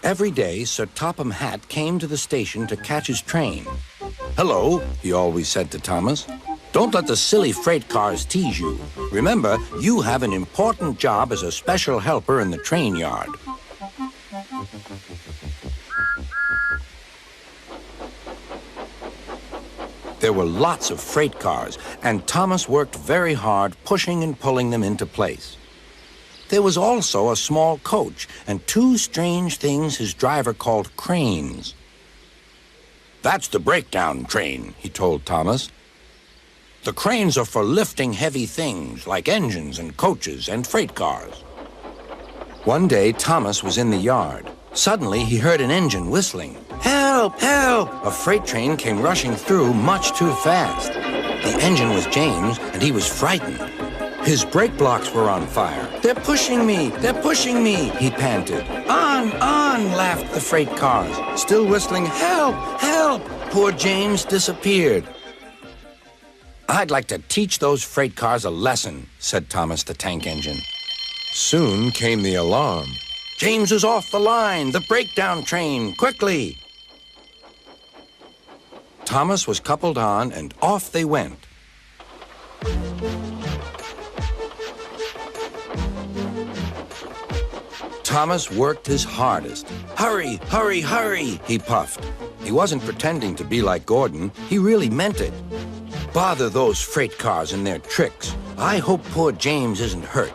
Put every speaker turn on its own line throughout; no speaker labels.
Every day, Sir Topham Hatt came to the station to catch his train. "Hello," he always said to Thomas. "Don't let the silly freight cars tease you. Remember, you have an important job as a special helper in the train yard." There were lots of freight cars, and Thomas worked very hard pushing and pulling them into place. There was also a small coach and two strange things his driver called cranes. "That's the breakdown train," he told Thomas. "The cranes are for lifting heavy things like engines and coaches and freight cars." One day, Thomas was in the yard. Suddenly, he heard an engine whistling. "Help! Help!" A freight train came rushing through much too fast. The engine was James, and he was frightened. His brake blocks were on fire. "They're pushing me! They're pushing me!" he panted. "On! On!" laughed the freight cars, still whistling, "Help! Help!" Poor James disappeared. "I'd like to teach those freight cars a lesson," said Thomas the tank engine. Soon came the alarm. "James is off the line! The breakdown train! Quickly!" Thomas was coupled on, and off they went. Thomas worked his hardest. "Hurry, hurry, hurry," he puffed. He wasn't pretending to be like Gordon. He really meant it. "Bother those freight cars and their tricks. I hope poor James isn't hurt."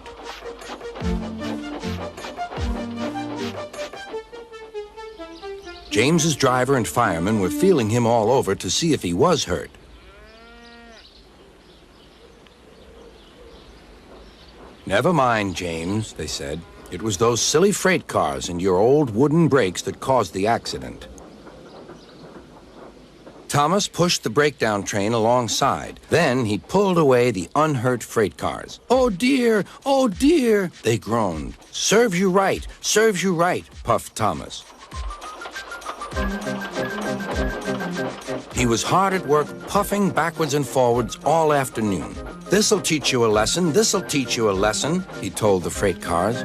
James's driver and firemen were feeling him all over to see if he was hurt. "Never mind, James," they said. "It was those silly freight cars and your old wooden brakes that caused the accident." Thomas pushed the breakdown train alongside. Then he pulled away the unhurt freight cars. "Oh dear, oh dear," they groaned. "Serves you right, serves you right," puffed Thomas. He was hard at work, puffing backwards and forwards all afternoon. "This'll teach you a lesson, this'll teach you a lesson," he told the freight cars.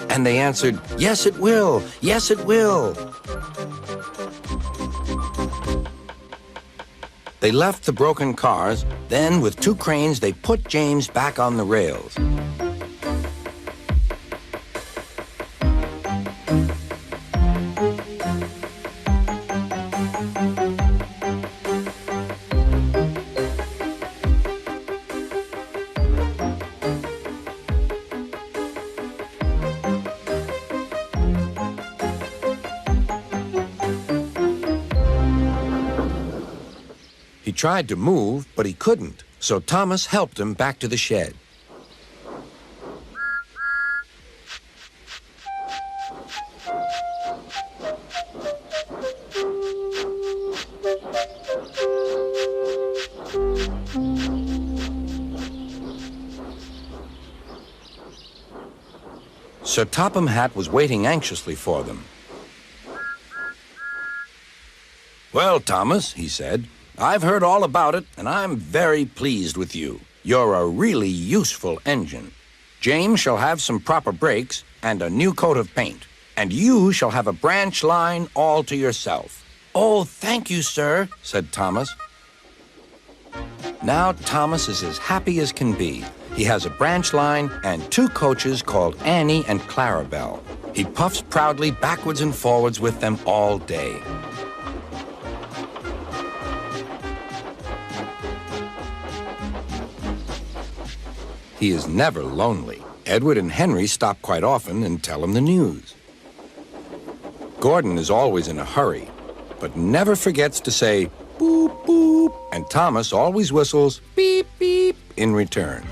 And they answered, "Yes, it will, yes, it will." They left the broken cars. Then, with two cranes, they put James back on the rails. He tried to move, but he couldn't, so Thomas helped him back to the shed. Sir Topham Hatt was waiting anxiously for them. "Well, Thomas," he said, "I've heard all about it, and I'm very pleased with you. You're a really useful engine. James shall have some proper brakes and a new coat of paint, and you shall have a branch line all to yourself." "Oh, thank you, sir," said Thomas. Now Thomas is as happy as can be. He has a branch line and two coaches called Annie and Clarabelle. He puffs proudly backwards and forwards with them all day. He is never lonely. Edward and Henry stop quite often and tell him the news. Gordon is always in a hurry, but never forgets to say, "Boop, boop," and Thomas always whistles, "Beep, beep," in return.